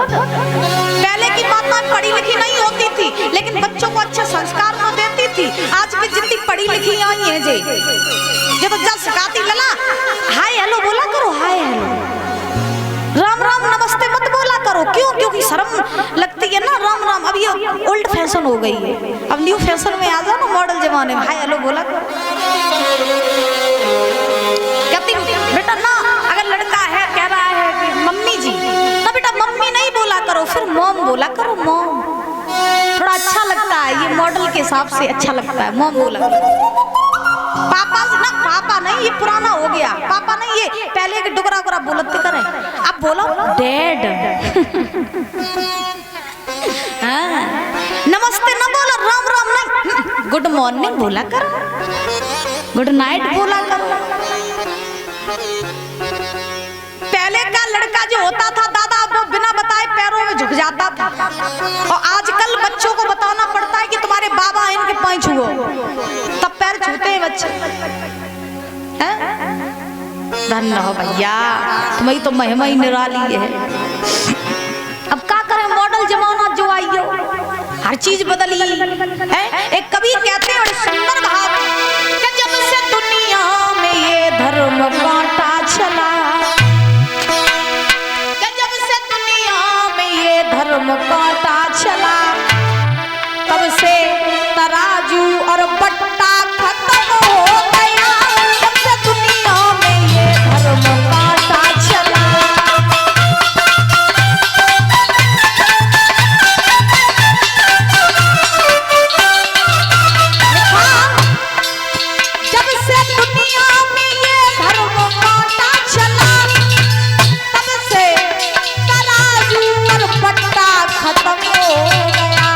पहले की माता पढ़ी लिखी नहीं होती थी, लेकिन बच्चों को अच्छे संस्कार तो देती थी। आज की जितनी पढ़ी लिखी आई है जे तो जब सिखाती लला हाय हेलो बोला करो, हाय हेलो, राम राम नमस्ते मत बोला करो। क्यों? क्योंकि शर्म लगती है ना राम राम। अब ये ओल्ड फैशन हो गई है, अब न्यू फैशन में आ जाओ ना, मॉडल जमाने में हाय हेलो बोला करो। कहती बेटा ना, अगर लड़का है कह रहा है कि मम्मी जी, तो बेटा मम्मी नहीं बोला करो, फिर मॉम बोला करो, मॉम। थोड़ा अच्छा लगता है, ये मॉडल के हिसाब से अच्छा लगता है, मॉम बोला करो। पापा ना, पापा नहीं, ये पुराना हो गया। पापा नहीं, ये पहले के डुगरा गुरा बोलते करे, अब बोलो डैड। हाँ। नमस्ते ना बोलो, राम राम नहीं, गुड मॉर्निंग बोला करो, गुड नाइट बोला करो। पहले का लड़का जो होता था दादा, वो बिना बताए पैरों में झुक जाता था, और आजकल बच्चों को बताना पड़ता है कि तुम्हारे बाबा इनके पैर छुओ, तब पैर छूते हैं बच्चे। धन्य हो भैया, तुम्हारी तो महिमा ही निराली है। अब क्या करें, मॉडल जमाना जो आई हो, हर चीज बदली है। एक कवि कहते हैं बड़े सुंदर भाव कि जब से दुनिया में ये धर्म बांटा चला, कि जब से दुनिया में ये धर्म बांटा चला, तब से तराजू और बट्टा खत्म हो गया। जब से दुनिया में ये धर्म बांटा चला, जब से दुनिया में ये धर्म बांटा चला, तब से तराजू और बट्टा खत्म हो गया।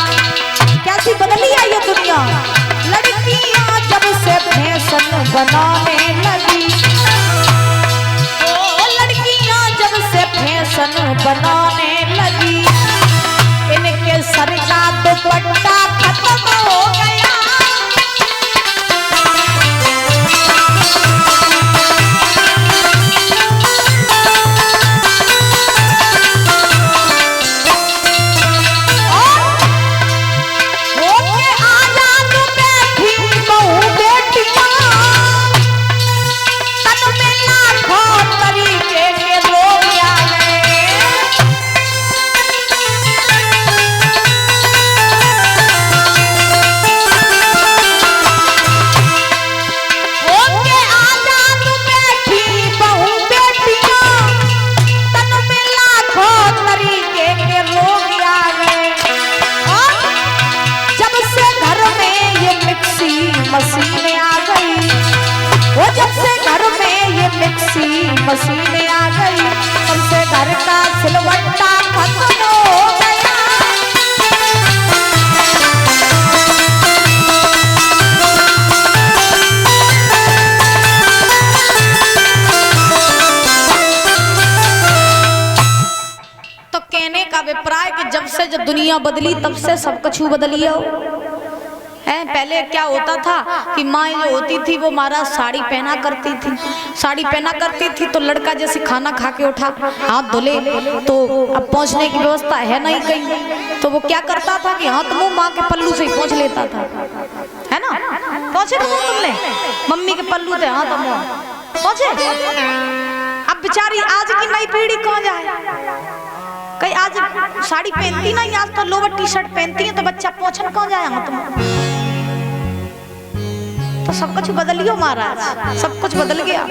कैसी बदली है ये दुनिया। लड़कियां जब से फैशन बनाने लगी, ओ लड़कियां जब से फैशन बनाने लगी, इनके सर का दुपट्टा खत्म हो गया। मशीनें आ गई, वो जब से घर में ये मिक्सी मशीनें आ गई, तब से घर का सिलवट्टा खत्म हो गया। तो कहने का अभिप्राय कि जब से जब दुनिया बदली, तब से सब कुछ बदली हो है। पहले क्या होता था कि माँ जो होती थी वो महाराज साड़ी पहना करती थी, साड़ी पहना करती थी तो लड़का जैसे खाना खा के उठा, हाथ धुले, तो अब पहुंचने की व्यवस्था है नहीं कहीं, तो वो क्या करता था कि हाथ मुंह माँ के पल्लू से ही पहुंच लेता था, है ना। पहुंचे तो तुमने मम्मी के पल्लू थे, हाथ मुंह पहुंचे। अब बेचारी आज की नई पीढ़ी कहाँ जाए, कहीं आज साड़ी पहनती नहीं, आज तो लोवर टी शर्ट पहनती है, तो बच्चा पहुंचन कहाँ जाए हाथ मुंह। तो सब कुछ बदलियो महाराज, सब कुछ बदल गया,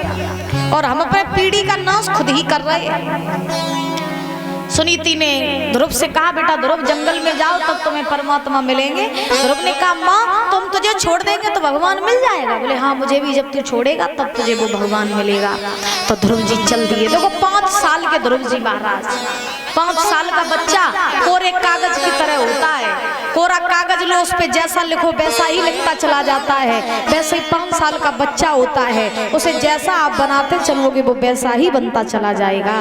और हम अपने पीढ़ी का नाश खुद ही कर रहे हैं। सुनीति ने ध्रुव से कहा बेटा ध्रुव जंगल में जाओ तब तुम्हें परमात्मा मिलेंगे। ध्रुव ने कहा माँ तुम तुझे छोड़ देंगे तो भगवान मिल जाएगा। बोले हाँ मुझे भी जब तू छोड़ेगा तब तुझे वो भगवान मिलेगा। तो ध्रुव जी चल दिए। देखो 5 साल के ध्रुव जी महाराज, 5 साल का बच्चा कोरे कागज की तरह होता है। कोरा कागज लो उस पे जैसा लिखो वैसा ही लिखता चला जाता है, वैसे ही 5 साल का बच्चा होता है, उसे जैसा आप बनाते चलोगे वो वैसा ही बनता चला जाएगा।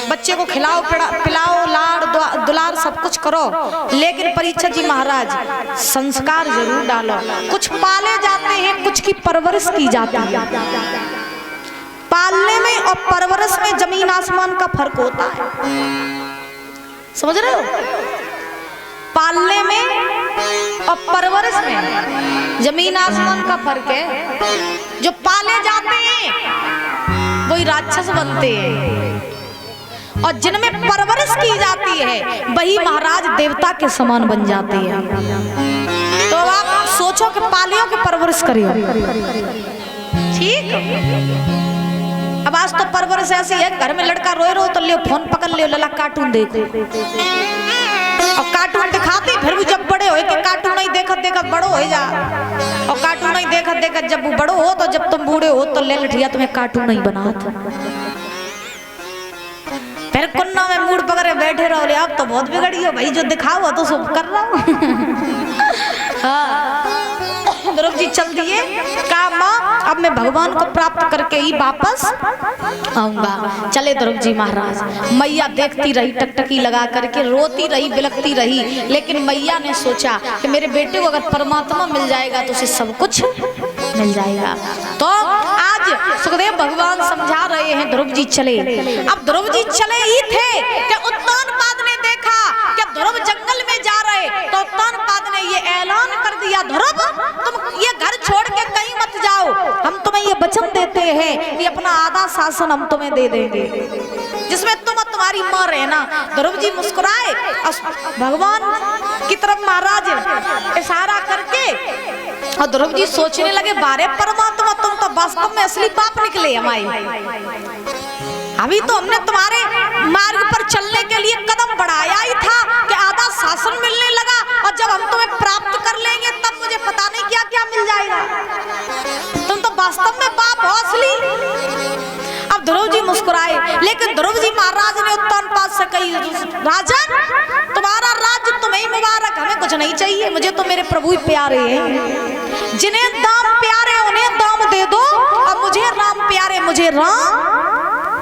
बच्चे को खिलाओ पिलाओ लाड़ दुलार सब कुछ करो, लेकिन परीक्षित जी महाराज संस्कार जरूर डालो। कुछ पाले जाते हैं, कुछ की परवरिश की जाती है। पालने में और परवरिश में जमीन आसमान का फर्क होता है, समझ रहे हो? पालने में और परवरिश में जमीन आसमान का फर्क है। जो पाले जाते हैं वही राक्षस बनते हैं, और जिनमें परवरिश की जाती है वही महाराज देवता के समान बन जाते हैं। तो आप सोचो कि पालियों की परवरिश करियो, ठीक? अब आज तो परवरिश ऐसी है, घर में लड़का रोए रो तो ले फोन पकड़ ले, लला कार्टून देखो, और कार्टून दिखाती, फिर भी जब बड़े हो कि कार्टून नहीं देखत देखत बड़ो हो जा, और कार्टून नहीं देखत देखत जब बड़ो हो तो जब तुम बूढ़े हो तो ले लठिया तुम्हें कार्टून नहीं बनात, फिर कुन्ना में मूड पकड़े बैठे रहो। अब तो बहुत बिगड़ी हो भाई, जो दिखाओ तो सब कर रहा हूँ। हाँ, ध्रुव जी चल दिए, कहा माँ अब मैं भगवान को प्राप्त करके ही वापस आऊंगा। चले ध्रुव जी महाराज। मैया देखती रही, टकटकी लगा करके रोती रही, बिलखती रही, लेकिन मैया ने सोचा कि मेरे बेटे को अगर परमात्मा मिल जाएगा तो उसे सब कुछ मिल जाएगा। तो आज सुखदेव भगवान समझा रहे हैं, ध्रुव जी चले। अब ध्रुव जी चले ही थे कि उत्तानपाद ने देखा कि ध्रुव जंगल में जा रहे, तो उत्तानपाद ने ये ऐलान कर दिया, ध्रुव तुम ये घर छोड़ के कहीं मत जाओ, हम तुम्हें ये वचन देते हैं कि अपना आधा शासन हम तुम्हें दे देंगे, जिसमें तुम और तुम्हारी मां रहना। ध्रुव जी मुस्कुराए, भगवान की तरफ महाराज इशारा करके, और ध्रुव जी सोचने लगे, बारे परमात्मा तुम तो वास्तव में असली बाप निकले हमारे। अभी तो हमने तुम्हारे मार्ग पर चलने के लिए कदम बढ़ाया ही था कि आधा शासन मिलने लगा, और जब हम तुम्हें प्राप्त कर लेंगे तब मुझे पता नहीं क्या क्या मिल जाएगा। तुम तो वास्तव में बाप हो असली। अब ध्रुव जी मुस्कुराए, लेकिन ध्रुव जी महाराज ने उत्तानपाद से कही, राजन तुम्हारा राज्य तुम्हें मुबारक, हमें कुछ नहीं चाहिए, मुझे तो मेरे प्रभु ही प्यारे हैं। जिन्हें दाम प्यारे उन्हें दाम दे दो, और मुझे राम प्यारे मुझे राम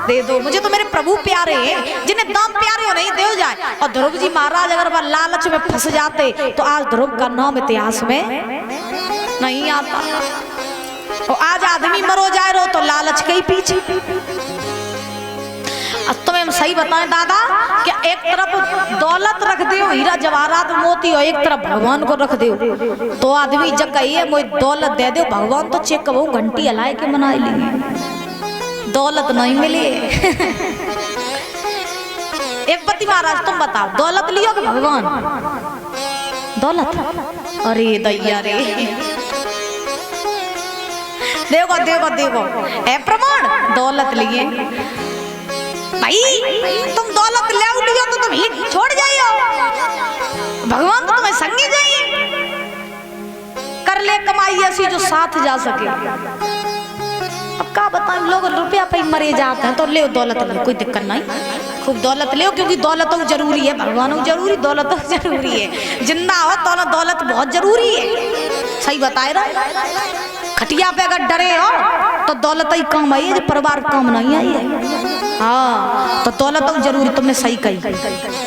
दे दो, मुझे तो मेरे प्रभु प्यारे हैं, जिन्हें दाम प्यारे हो नहीं दे जाए। और ध्रुव जी महाराज अगर वह लालच में फंस जाते तो आज ध्रुव का नाम इतिहास में नहीं आता। और आज आदमी मरो जाए रो तो लालच के ही पीछे। अब तुम्हें हम सही बताएं दादा, कि एक तरफ दौलत रख दो, हीरा जवाहरात मोती, और एक तरफ भगवान को रख दो, तो आदमी जब कहिए मुझे दौलत दे दो, भगवान तो चेक करो घंटी हलाए के मनाए लिए, दौलत नहीं मिली। एक पति महाराज तुम बताओ, दौलत लियो कि भगवान? दौलत, अरे दैया रे, देखो देखो देखो है प्रमाण, दौलत लिए भाई, तुम दौलत ले लियो तो तुम ही छोड़ जाइयो, भगवान तो तुम्हें संगी जाइए, कर ले कमाई ऐसी जो साथ जा सके। अब क्या बताएं, लोग रुपया पे मरे जाते हैं, तो ले दौलत ले, कोई दिक्कत नहीं, खूब दौलत ले, क्योंकि दौलत जरूरी है, भगवान जरूरी, दौलत जरूरी है, जिंदा हो तो दौलत बहुत जरूरी है। सही बताए रहा, खटिया पे अगर डरे हो तो दौलत ही काम आई है, जो परिवार काम नहीं आई है। हाँ, तो दौलत जरूरी, तुमने सही कही,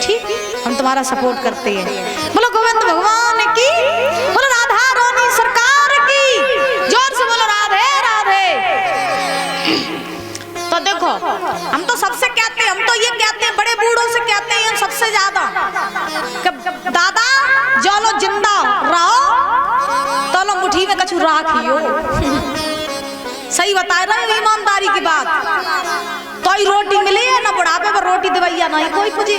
ठीक, हम तुम्हारा सपोर्ट करते हैं। बोलो गोविंद भगवान की, बोलो राधा रानी सरकार की, जोर से बोलो राधे राधे। तो देखो, हम तो सबसे कहते हैं, हम तो ये कहते हैं, बड़े बूढ़ों से कहते हैं सबसे ज्यादा, दादा जो लो जिंदा रहो तो लो मुट्ठी में कछु राखियो। सही बताए रहे, ईमानदारी की बात। तो ही रोटी मिली है ना, बुढ़ापे पर रोटी दवाइया नहीं कोई, मुझे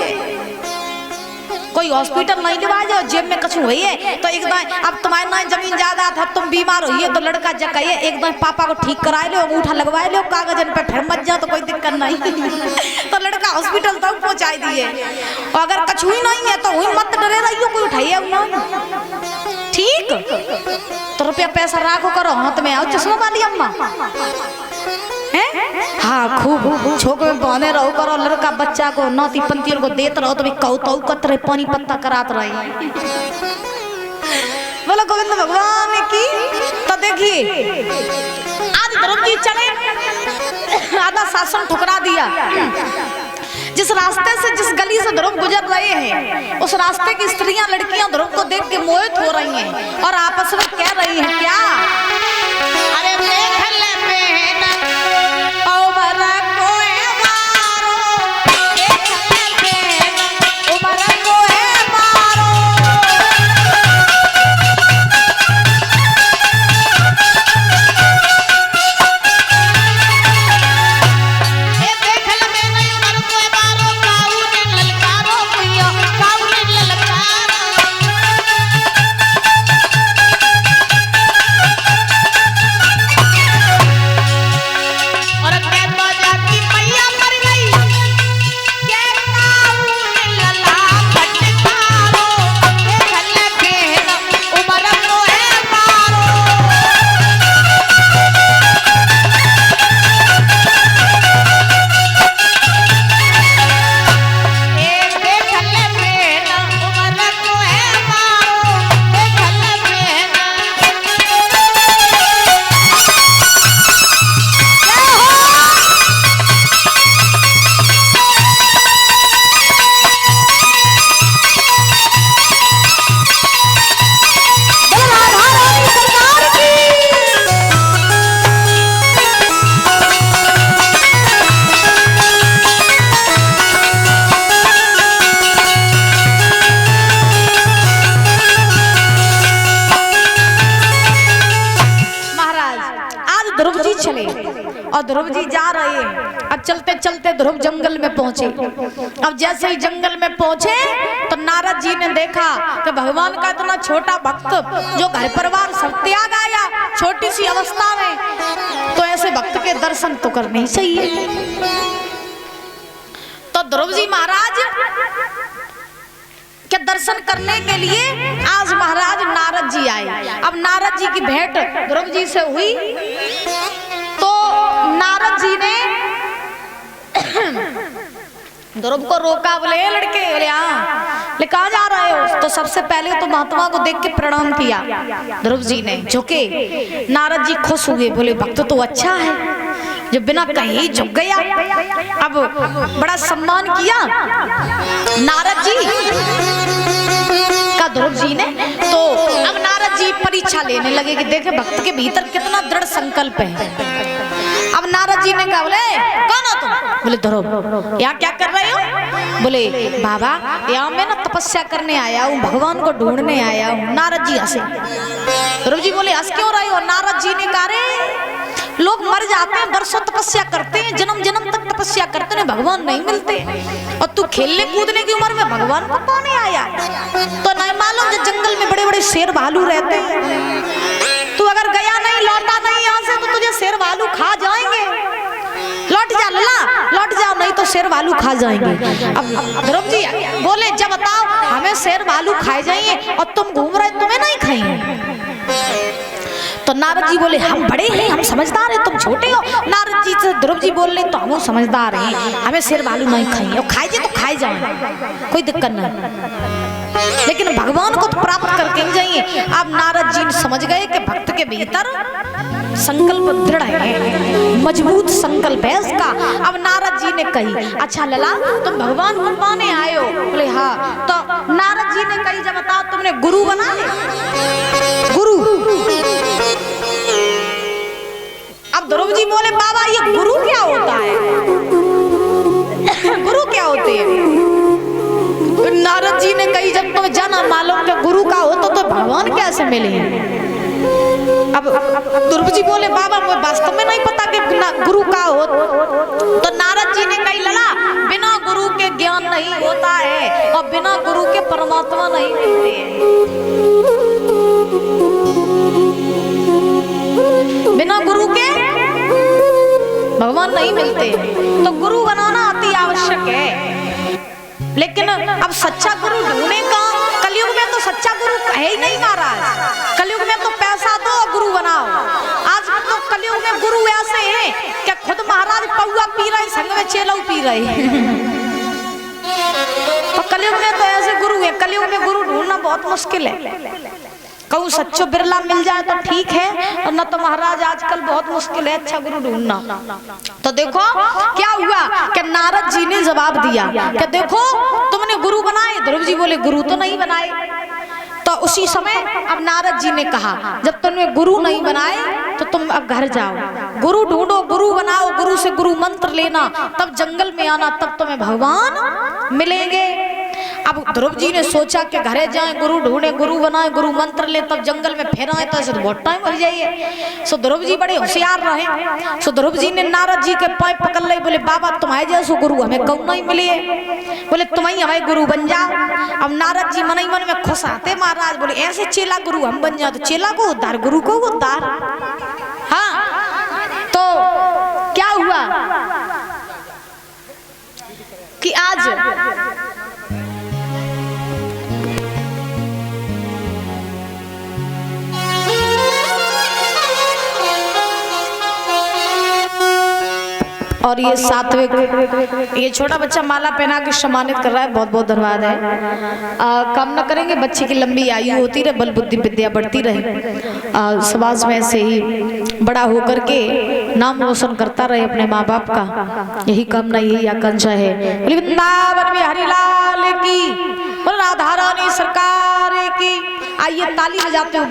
कोई हॉस्पिटल नहीं लिवा जाओ, जेब में कछु हुई है तो एक दाएं, अब तुम्हारे ना जमीन ज्यादा था, तुम बीमार हुई है तो लड़का जगह एक दाएं पापा को ठीक कराए लो, अंगूठा लगवाए लो, कागजन पे फिर मत जाओ तो कोई दिक्कत नहीं। तो लड़का हॉस्पिटल तक पहुंचाई दिए, और अगर कछु ही नहीं है तो हुई मत डरे रहियो, कोई उठाइए ना, ठीक? तो रुपया पैसा राखो करो हाथ में, आओ चश्मा वाली अम्मा हैं, हाँ खूब छोक में बने रहो करो, लड़का बच्चा को नाती पंतियों को देते रहो, तो भी कौतौ कतरे पानी पत्ता करात रहे। बोलो गोविंद भगवान की। तो देखिए आज ध्रुव जी चले, आधा शासन ठुकरा दिया। जिस रास्ते से, जिस गली से ध्रुव गुजर रहे हैं, उस रास्ते की स्त्रियां लड़कियां ध्रुव को देख के मोहित हो रही हैं और आपस में कह रही हैं क्या, अरे देख ले कोई ध्रुव जी जा रहे हैं। अब चलते चलते ध्रुव जंगल में पहुंचे। अब जैसे ही जंगल में पहुंचे तो नारद जी ने देखा कि भगवान का इतना छोटा भक्त जो घर परिवार सब त्याग आया छोटी सी अवस्था में, तो ऐसे भक्त के दर्शन तो करने ही चाहिए। तो ध्रुव जी महाराज के दर्शन करने के लिए आज महाराज नारद जी आए। अब नारद जी की भेंट ध्रुव जी से हुई तो नारद जी ने ध्रुव को रोका, बोले लड़के, बोले हाँ, ले कहाँ जा रहे हो? तो सबसे पहले तो महात्मा को देख के प्रणाम किया ध्रुव जी ने, झुके। नारद जी खुश हुए, बोले भक्त तो अच्छा है जो बिना कहीं झुक गया। अब बड़ा सम्मान किया नारद जी का ध्रुव जी ने। तो अब नारद जी परीक्षा लेने लगे कि देखे भक्त के भीतर कितना दृढ़ संकल्प है। अब नारद जी ने कहा, बोले कौन हो तुम? बोले ध्रुव। यहाँ क्या कर रहे हो? बोले बाबा यहाँ मैं ना तपस्या करने आया हूँ, भगवान को ढूंढने आया हूँ। नारद जी हंसे। ध्रुव जी बोले हंस क्यों रहे हो? नारद जी ने कहा, रे लोग मर जाते हैं, बरसों तपस्या करते हैं, जन्म जन्म तक तपस्या करते हैं, भगवान नहीं मिलते, और तू खेलने कूदने की उम्र में भगवान को पाने आया? तो नहीं मालूम जो जंगल में बड़े बड़े शेर भालू रहते हैं, तू अगर गया नहीं, लौटा नहीं यहाँ से तो तुझे शेर भालू खा जाएंगे। लौट जा लला, लौट जाओ नहीं तो शेर भालू खा जाएंगे। अब ध्रुव जी बोले जब बताओ हमें शेर भालू खाए जाएंगे और तुम घूम रहे तुम्हें नहीं खाएंगे? तो नारद जी बोले हम बड़े हैं, हम समझदार हैं, तुम छोटे हो। नारद जी से ध्रुव जी बोल रहे तो हम समझदार हैं, हमें शेर भालू नहीं खाएंगे, और खाए तो खाए जाए, कोई दिक्कत नहीं, लेकिन भगवान को तो प्राप्त करके जाइए। अब नारद जी समझ गए कि भक्त के भीतर संकल्प दृढ़ है, मजबूत संकल्प है उसका। अब नारद जी ने कही, अच्छा लला तुम भगवान को पाने आए हो? बोले हाँ। तो नारद जी ने कही, जब बताओ तुमने गुरु बना ले? गुरु। अब ध्रुव जी बोले बाबा ये गुरु क्या होता है? गुरु क्या होते हैं? नारद जी ने कही जब तुम्हें जाना मालूम कि गुरु का हो तो भगवान कैसे मिले? अब ध्रुव जी बोले बाबा मुझे वास्तव में नहीं पता कि गुरु का हो। तो नारद जी ने कही लला बिना गुरु के ज्ञान नहीं होता है और बिना गुरु के परमात्मा नहीं मिलते हैं। बिना गुरु के भगवान नहीं मिलते, तो गुरु बनाना अति आवश्यक है। लेकिन अब सच्चा गुरु ढूंढने का, कलयुग में तो सच्चा गुरु है ही नहीं महाराज। कलयुग में तो पैसा दो गुरु बनाओ। आज तो कलयुग में गुरु ऐसे हैं कि खुद महाराज पौआ पी रहे, संग में चेलऊ पी रहे। तो कलयुग में तो ऐसे गुरु है, कलयुग में गुरु ढूंढना बहुत मुश्किल है। कहूँ सच्चो बिरला मिल जाए तो ठीक है, और न तो महाराज आजकल बहुत मुश्किल है अच्छा गुरु ढूंढना। तो देखो क्या हुआ कि नारद जी ने जवाब दिया कि देखो तुमने गुरु बनाए? ध्रुव जी बोले गुरु तो नहीं बनाए। तो उसी समय अब नारद जी ने कहा जब तुमने गुरु नहीं बनाए तो तुम अब घर जाओ, गुरु ढूंढो, गुरु बनाओ, गुरु से गुरु मंत्र लेना, तब जंगल में आना, तब तुम्हें भगवान मिलेंगे। अब ध्रुव जी ने सोचा कि घरे जाए, गुरु ढूंढे, गुरु बनाए, गुरु मंत्र ले, तब जंगल में फिर आए तो ऐसे बहुत टाइम हो जाइए। सो ध्रुव जी बड़े होशियार रहे। सो ध्रुव जी ने नारद जी के पैर पकड़ ले, बोले बाबा तुम्हारे जैसो गुरु हमें कौन नहीं मिले, बोले तुम ही हमारे गुरु बन जाओ। अब नारद जी मन ही मन में खुश आते महाराज, बोले ऐसे चेला गुरु हम बन जाओ तो चेला को उद्धार, गुरु को उद्धार। हाँ तो क्या हुआ कि आज और ये सात्विक ये छोटा बच्चा माला पहना के सम्मानित कर रहा है, बहुत बहुत धन्यवाद है। कामना करेंगे बच्चे की लंबी आयु होती रहे, बल बुद्धि विद्या बढ़ती रहे, समाज में से ही बड़ा होकर के नाम रोशन करता रहे अपने माँ बाप का, यही कामना, यही आकांक्षा है। वृंदावन में हरिलाल की, राधा रानी सरकार की। आइए ताली बजाते हुए